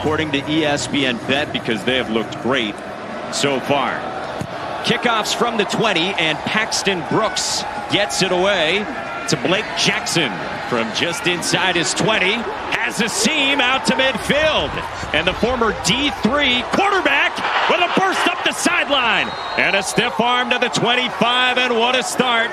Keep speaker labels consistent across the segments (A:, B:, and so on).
A: according to ESPN Bet, because they have looked great so far. Kickoffs from the 20, and Paxton Brooks gets it away to Blake Jackson from just inside his 20. Has a seam out to midfield. And the former D3 quarterback with a burst up the sideline. And a stiff arm to the 25, and what a start.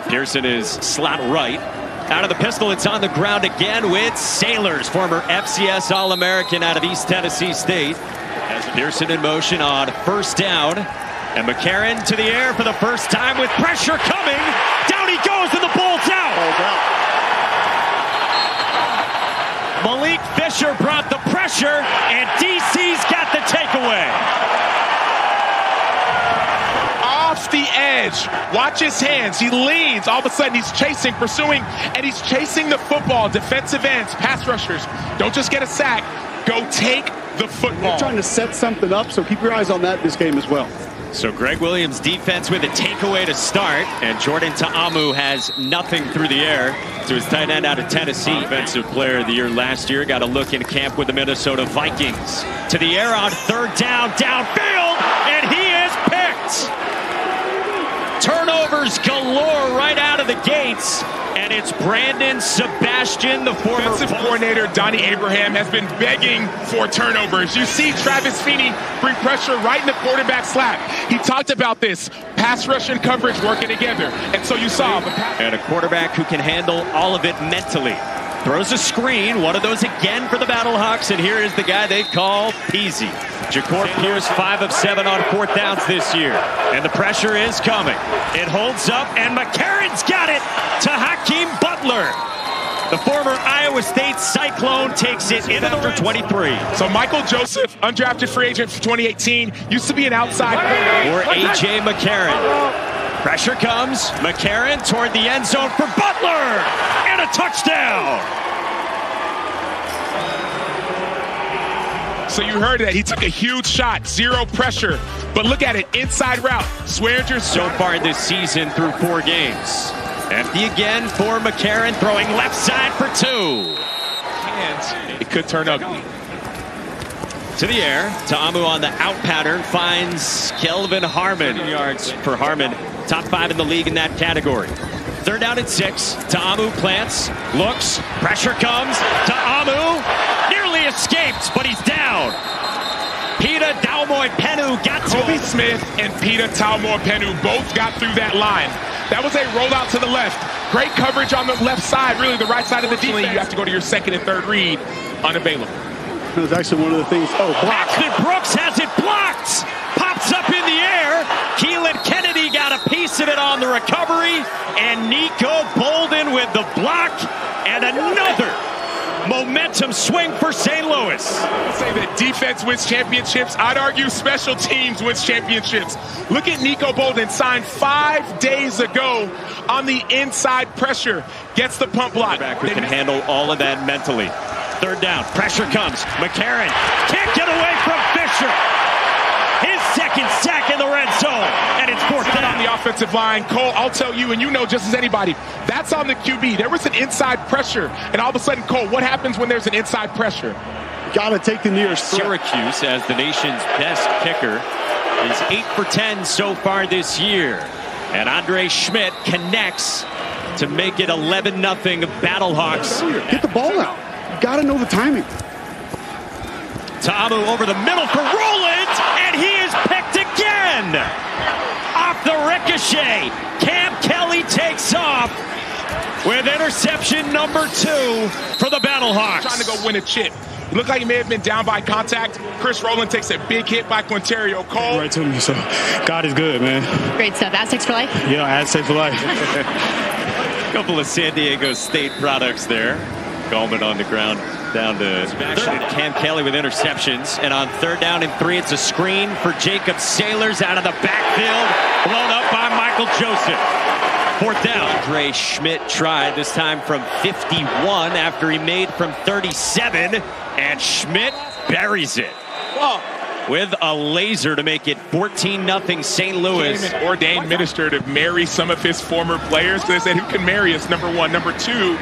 A: Pearson is slot right. Out of the pistol, it's on the ground again with Sailors, former FCS All-American out of East Tennessee State. As Pearson in motion on first down. And McCarron to the air for the first time with pressure coming. Down he goes, and the ball's out. Malik Fisher brought the pressure, and DC's got the takeaway.
B: Off the edge. Watch his hands. He leans. All of a sudden, he's chasing, pursuing, and he's chasing the football. Defensive ends, pass rushers. Don't just get a sack. Go take the football.
C: They're trying to set something up, so keep your eyes on that this game as well.
A: So Greg Williams' defense with a takeaway to start, and Jordan Ta'amu has nothing through the air to his tight end out of Tennessee. Offensive player of the year last year, got a look in camp with the Minnesota Vikings. To the air on third down, downfield, and he is picked. Turnovers galore right out of the gates, and it's Brandon Sebastian, the former
B: offensive coordinator Donnie Abraham, has been begging for turnovers. You see Travis Feeney bring pressure right in the quarterback's lap. He talked about this, pass rush and coverage working together, and so you saw
A: and a quarterback who can handle all of it mentally. Throws a screen, one of those again for the Battlehawks, and here is the guy they call Peasy. Ja'Cour Pierce, 5 of 7 on fourth downs this year. And the pressure is coming. It holds up, and McCarron's got it to Hakeem Butler. The former Iowa State Cyclone takes it in after 23.
B: So Michael Joseph, undrafted free agent for 2018, used to be an outside
A: corner. For A.J. McCarron. Pressure comes. McCarron toward the end zone for Butler. And a touchdown.
B: So you heard that he took a huge shot, zero pressure. But look at it, inside route. Swearinger
A: so far this season through 4 games. Empty again for McCarron, throwing left side for 2.
B: And it could turn ugly.
A: To the air, Ta'amu on the out pattern finds Kelvin Harmon. Yards for Harmon, top 5 in the league in that category. Third down and 6. Ta'amu plants, looks, pressure comes. Ta'amu nearly escaped, but he's down. Peter Taumoepenu got to
B: Kobe Smith and Peter Taumoepenu both got through that line. That was a rollout to the left. Great coverage on the left side, really the right side of the defense. You have to go to your second and third read, unavailable.
C: That was actually one of the things. Oh, blocked.
A: Paxton Brooks has it blocked. Pops up in the air. Keelan Kennedy got a piece of it on the recovery. And Nico Bolden with the block. And another momentum swing for St. Louis.
B: I say that defense wins championships. I'd argue special teams wins championships. Look at Nico Bolden, signed 5 days ago on the inside pressure. Gets the pump block.
A: Who can handle all of that mentally. Third down, pressure comes. McCarron can't get away from Fisher. His second sack in the red zone, and it's fourth down.
B: On the offensive line, Cole, I'll tell you, and you know just as anybody, that's on the QB. There was an inside pressure, and all of a sudden, Cole, what happens when there's an inside pressure?
C: Got to take the nearest.
A: Syracuse, as the nation's best kicker, is 8 for 10 so far this year. And Andre Schmidt connects to make it 11-0 Battlehawks.
C: Get the ball out. Got to know the timing.
A: Ta'amu over the middle for Rowland, and he is picked again. Off the ricochet, Cam Kelly takes off with interception number 2 for the Battlehawks.
B: Trying to go win a chip. It looked like he may have been down by contact. Chris Rowland takes a big hit by Quinterio Cole.
D: Right to me, so God is good, man.
E: Great stuff. Aztecs for life?
D: Yeah, Aztecs for life.
A: A couple of San Diego State products there. Gallman on the ground down to Sebastian and Cam Kelly with interceptions. And on third down and 3, it's a screen for Jacob Sailors out of the backfield. Blown up by Michael Joseph. Fourth down. Andre Schmidt tried, this time from 51 after he made from 37. And Schmidt buries it. With a laser to make it 14-0 St. Louis.
B: An ordained minister to marry some of his former players. They said, who can marry us, number 1. Number 2,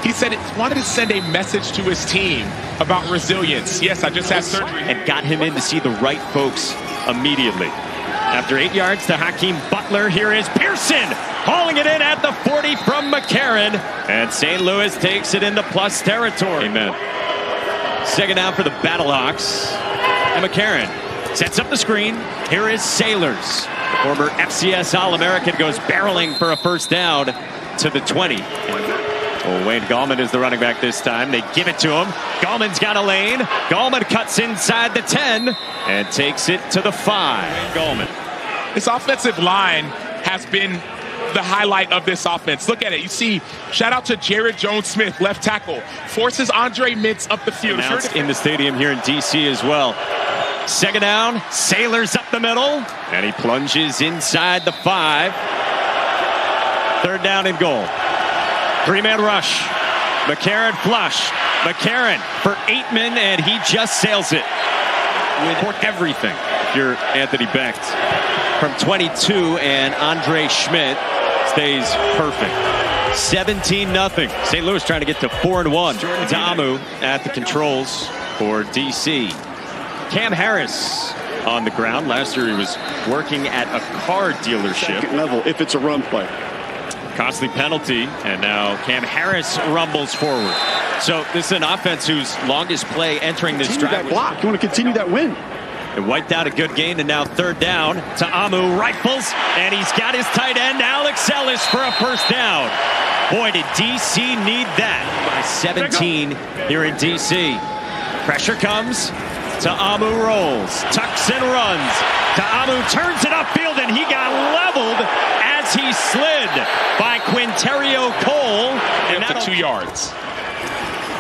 B: He said he wanted to send a message to his team about resilience. Yes, I just had surgery.
A: And got him in to see the right folks immediately. After 8 yards to Hakeem Butler, here is Pearson hauling it in at the 40 from McCarron. And St. Louis takes it into plus territory. Amen. Second down for the Battlehawks. And McCarron sets up the screen. Here is Sailors. The former FCS All-American goes barreling for a first down to the 20. Wayne Gallman is the running back this time. They give it to him. Gallman's got a lane. Gallman cuts inside the 10 and takes it to the 5. Gallman.
B: This offensive line has been the highlight of this offense. Look at it. You see, shout out to Jared Jones-Smith, left tackle. Forces Andre Mintz up the field.
A: Announced in the stadium here in D.C. as well. Second down, Sailors up the middle. And he plunges inside the 5. Third down and goal. 3-man rush. McCarron flush. McCarron for Aitman, and he just sails it with everything. If you're Anthony Becht. From 22, and Andre Schmidt stays perfect. 17-0. St. Louis trying to get to 4-1. Jordan Ta'amu at the controls for D.C. Cam Harris on the ground. Last year he was working at a car dealership.
C: Second level if it's a run play.
A: Costly penalty, and now Cam Harris rumbles forward. So this is an offense whose longest play entering this drive.
C: That block. You want to continue that win.
A: It wiped out a good gain, and now third down. Ta'amu rifles, and he's got his tight end, Alex Ellis, for a first down. Boy, did D.C. need that. By 17 here in D.C. Pressure comes. Ta'amu rolls, tucks and runs. Ta'amu turns it upfield, and he got leveled as he slid by Quinterio Cole.
B: And for 2 yards.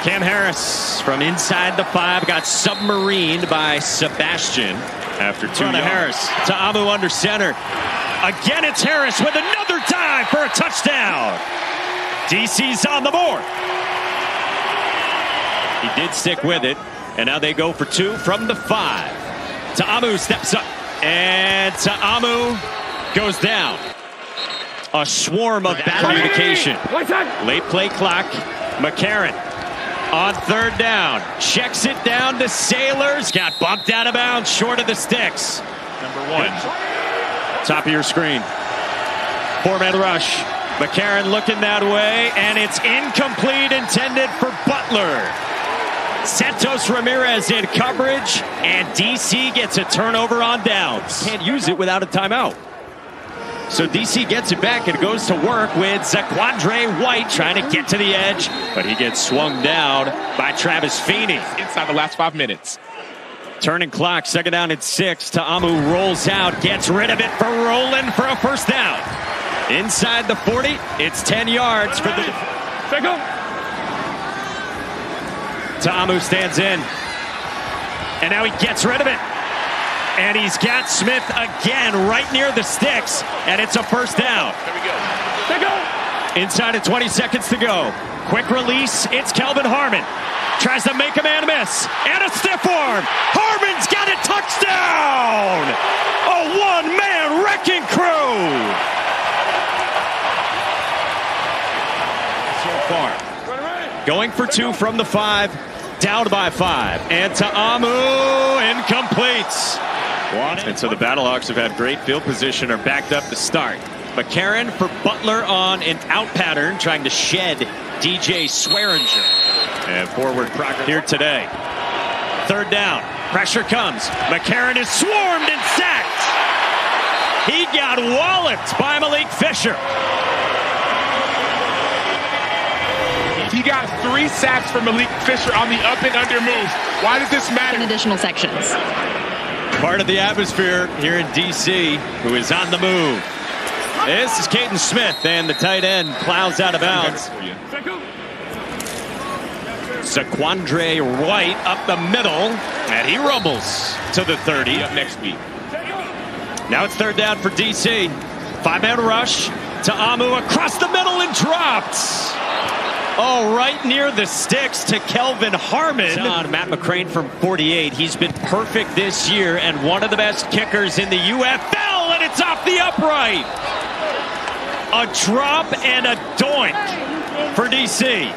A: Cam Harris from inside the 5 got submarined by Sebastian after 2 yards. Harris, Ta'amu under center. Again, it's Harris with another dive for a touchdown. DC's on the board. He did stick with it, and now they go for 2 from the 5. Ta'amu steps up, and Ta'amu goes down. A swarm of bad communication. Late play clock. McCarron on third down. Checks it down to Sailors. Got bumped out of bounds short of the sticks. Number 1. Top of your screen. 4-man rush. McCarron looking that way, and it's incomplete, intended for Butler. Santos Ramirez in coverage, and DC gets a turnover on downs. Can't use it without a timeout. So DC gets it back and goes to work with Zaquandre White trying to get to the edge, but he gets swung down by Travis Feeney.
B: Inside the last 5 minutes.
A: Turning clock, second down at 6. Ta'amu rolls out, gets rid of it for Rowland for a first down. Inside the 40, it's 10 yards for the... Ta'amu stands in, and now he gets rid of it. And he's got Smith again right near the sticks, and it's a first down.
B: There we go.
A: Inside of 20 seconds to go. Quick release, it's Kelvin Harmon. Tries to make a man miss, and a stiff arm. Harmon's got a touchdown! A one-man wrecking crew! So far. Going for 2 from the 5, down by 5. And Ta'amu incomplete. And so the Battlehawks have had great field position, are backed up to start. McCarron for Butler on an out pattern, trying to shed DJ Swearinger. And forward progress here today. Third down, pressure comes. McCarron is swarmed and sacked. He got walloped by Malik Fisher.
B: He got 3 sacks from Malik Fisher on the up and under move. Why does this matter?
E: In additional sections.
A: Part of the atmosphere here in D.C., who is on the move. This is Caden Smith, and the tight end plows out of bounds. Zaquandre White up the middle, and he rumbles to the 30.
B: Up next week.
A: Now it's third down for D.C. 5-man rush. Ta'amu across the middle and dropped. Oh, right near the sticks to Kelvin Harmon. On Matt McCrane from 48. He's been perfect this year and one of the best kickers in the UFL, and it's off the upright. A drop and a doink for DC.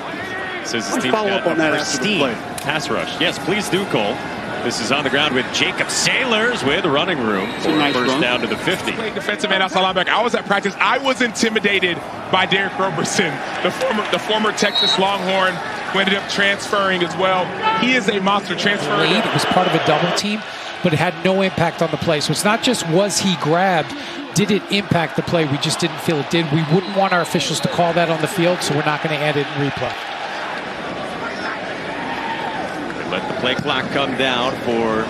A: Says his team's
C: follow
A: got
C: up on that
A: a
C: after the
A: pristine
C: play.
A: pass rush. Yes, please do, Cole. This is on the ground with Jacob Sailors with running room for
C: nice
A: first
C: run.
A: down to the 50.
B: Playing defensive end outside linebacker. I was at practice. I was intimidated by Derek Roberson, the former Texas Longhorn, who ended up transferring as well. He is a monster transferring.
E: It was part of a double team, but it had no impact on the play. So it's not just was he grabbed, did it impact the play? We just didn't feel it did. We wouldn't want our officials to call that on the field, so we're not going to add it in replay.
A: Let the play clock come down for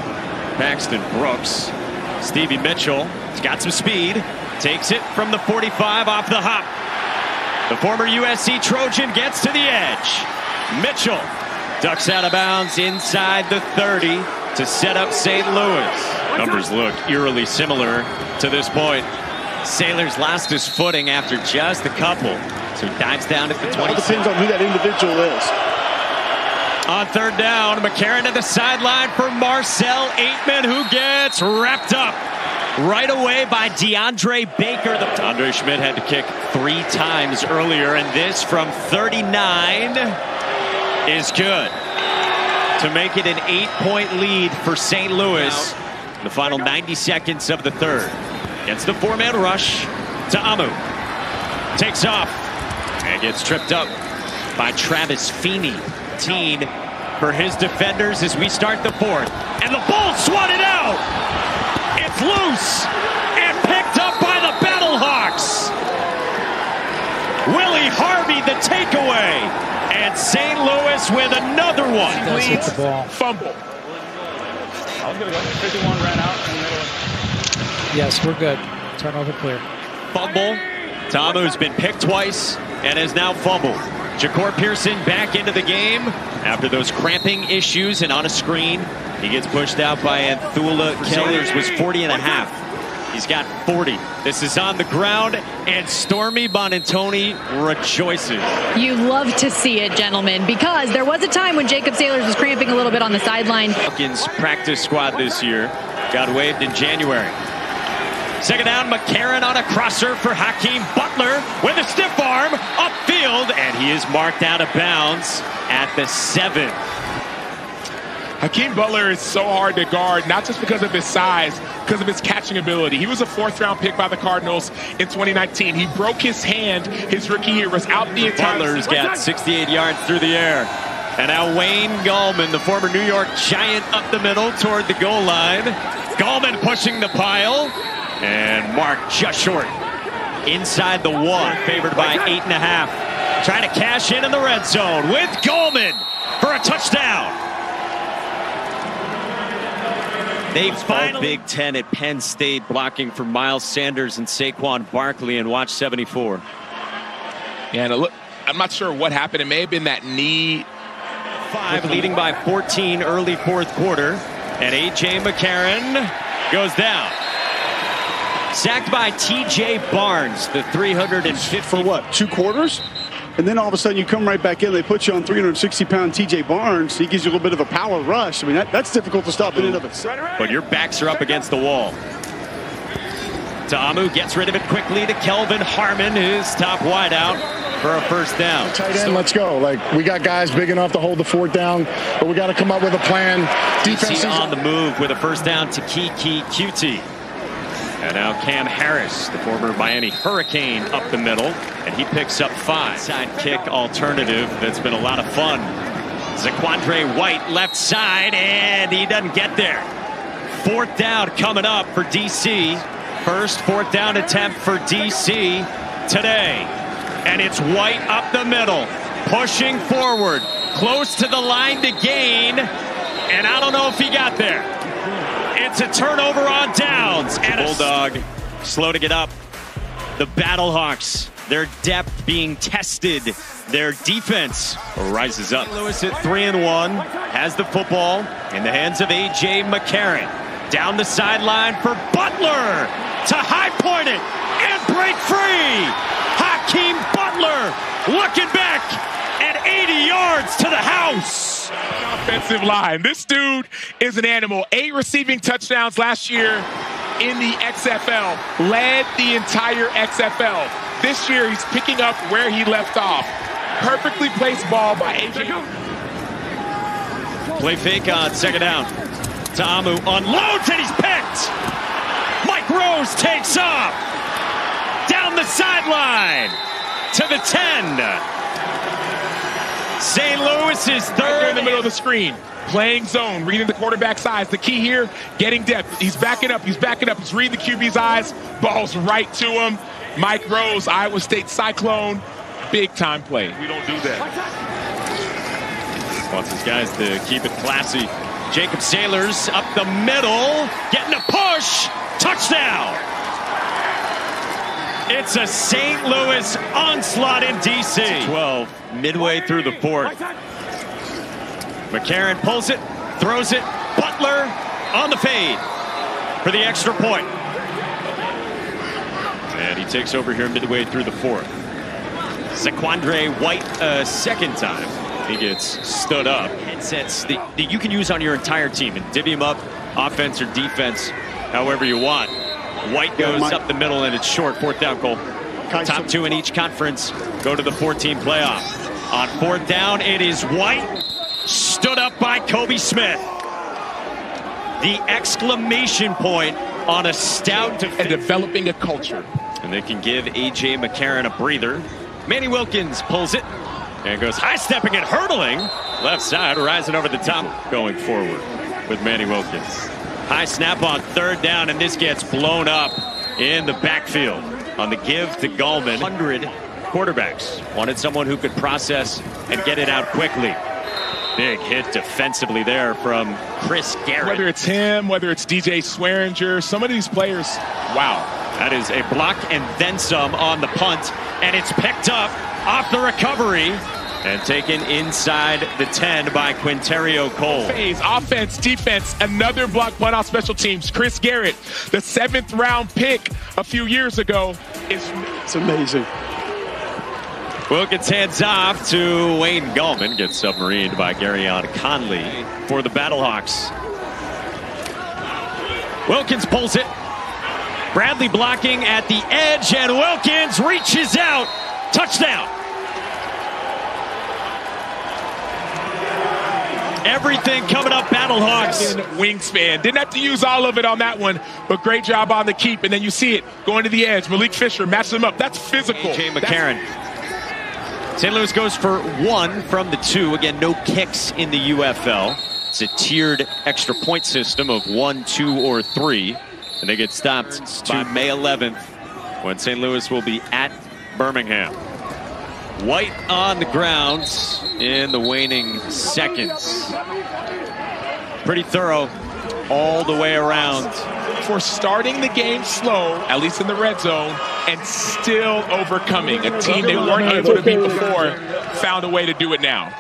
A: Paxton Brooks. Stevie Mitchell has got some speed. Takes it from the 45 off the hop. The former USC Trojan gets to the edge. Mitchell ducks out of bounds inside the 30 to set up St. Louis. Numbers look eerily similar to this point. Sailors lost his footing after just a couple, so he dives down at the 20.
C: It depends on who that individual is.
A: On third down, McCarron at the sideline for Marcel Aitman, who gets wrapped up right away by DeAndre Baker. Andre Schmidt had to kick 3 times earlier, and this from 39 is good to make it an 8-point lead for St. Louis. The final 90 seconds of the third. Gets the 4-man rush to Amu. Takes off and gets tripped up by Travis Feeney. For his defenders as we start the fourth. And the ball swatted out. It's loose and picked up by the Battlehawks. Willie Harvey the takeaway. And St. Louis with another one.
E: Does hit the ball.
B: Fumble.
F: I was going to go. 51 ran out in the middle.
E: Yes, we're good. Turnover clear.
A: Fumble. Tamu's been picked twice and has now fumbled. Ja'Cour Pearson back into the game after those cramping issues, and on a screen he gets pushed out by Anthula. Kellers was 40.5. He's got 40. This is on the ground, and Stormy Bonantoni rejoices.
G: You love to see it, gentlemen, because there was a time when Jacob Sailors was cramping a little bit on the sideline.
A: Hawkins practice squad this year got waived in January. Second down, McCarron on a crosser for Hakeem Butler with a stiff arm upfield, and he is marked out of bounds at the 7.
B: Hakeem Butler is so hard to guard, not just because of his size, because of his catching ability. He was a 4th-round pick by the Cardinals in 2019. He broke his hand his rookie year, was out the entire season.
A: Butler's got 68 yards through the air. And now Wayne Gallman, the former New York Giant, up the middle toward the goal line. Gallman pushing the pile. And marked just short. Inside the 1, favored by 8.5. Trying to cash in the red zone with Gallman for a touchdown. They finally Big Ten at Penn State, blocking for Miles Sanders and Saquon Barkley, and watch 74.
B: Yeah, and look, I'm not sure what happened. It may have been that knee.
A: 5, leading by 14 early 4th quarter. And A.J. McCarron goes down. Sacked by T.J. Barnes, the 350.
C: For what, 2 quarters? And then all of a sudden you come right back in. They put you on 360-pound T.J. Barnes. He gives you a little bit of a power rush. I mean, that's difficult to stop in and of itself.
A: But your backs are up against the wall. Ta'amu gets rid of it quickly to Kelvin Harmon, his top wideout, for a first down.
H: Tight end, let's go. Like, we got guys big enough to hold the 4th down, but we got to come up with a plan.
A: Defense on the move with a first down to Kiki Cutie. And now Cam Harris, the former Miami Hurricane, up the middle, and he picks up 5. Side kick alternative that's been a lot of fun. Zaquandre White left side, and he doesn't get there. 4th down coming up for DC. First 4th down attempt for DC today. And it's White up the middle, pushing forward, close to the line to gain, and I don't know if he got there. It's a turnover on downs, and Bulldog slow to get up. The Battlehawks, their depth being tested, their defense rises up. St. Louis at 3-1, has the football in the hands of A.J. McCarron. Down the sideline for Butler to high point it and break free. Hakeem Butler looking back at 80 yards to the house.
B: Offensive line. This dude is an animal. 8 receiving touchdowns last year in the XFL. Led the entire XFL. This year he's picking up where he left off. Perfectly placed ball by A.J.
A: Play fake on second down. Ta'amu unloads and he's picked. Mike Rose takes off. Down the sideline to the 10. St. Louis is
B: Right
A: third.
B: there in the middle of the screen. Playing zone, reading the quarterback's eyes. The key here, getting depth. He's backing up. He's backing up. He's reading the QB's eyes. Ball's right to him. Mike Rose, Iowa State Cyclone. Big time play. We don't do that.
A: Wants his guys to keep it classy. Jacob Sailors up the middle, getting a push. Touchdown. It's a St. Louis onslaught in D.C. 12, midway through the fourth. McCarron pulls it, throws it. Butler on the fade for the extra point. And he takes over here midway through the fourth. Zaquandre White a second time. He gets stood up. Headsets that you can use on your entire team and divvy them up, offense or defense, however you want. White goes up the middle and it's short. Fourth down, Cole. Top two in each conference go to the 14 playoff. On fourth down, it is White. Stood up by Kobe Smith. The exclamation point on a stout defense.
B: And developing a culture.
A: And they can give A.J. McCarron a breather. Manny Wilkins pulls it and goes high-stepping and hurdling. Left side, rising over the top, going forward with Manny Wilkins. High snap on third down, and this gets blown up in the backfield on the give to Gallman. 100 quarterbacks wanted someone who could process and get it out quickly. Big hit defensively there from Chris Garrett.
B: Whether it's him, whether it's DJ Swearinger, some of these players, wow.
A: That is a block and then some on the punt, and it's picked up off the recovery and taken inside the 10 by Quinterio Cole.
B: Phase, offense, defense, another block punt off special teams. Chris Garrett, the 7th round pick a few years ago.
C: It's amazing.
A: Wilkins hands off to Wayne Gallman. Gets submarined by Garyon Conley for the Battlehawks. Wilkins pulls it. Bradley blocking at the edge, and Wilkins reaches out. Touchdown. Everything coming up Battlehawks.
B: Wingspan. Didn't have to use all of it on that one, but great job on the keep. And then you see it going to the edge. Malik Fisher matches him up. That's physical.
A: A.J. McCarron. St. Louis goes for 1 from the 2. Again, no kicks in the UFL. It's a tiered extra point system of 1, 2, or 3. And they get stopped by May 11th when St. Louis will be at Birmingham. White on the ground in the waning seconds. Pretty thorough all the way around.
B: For starting the game slow, at least in the red zone, and still overcoming. A team they weren't able to beat before found a way to do it now.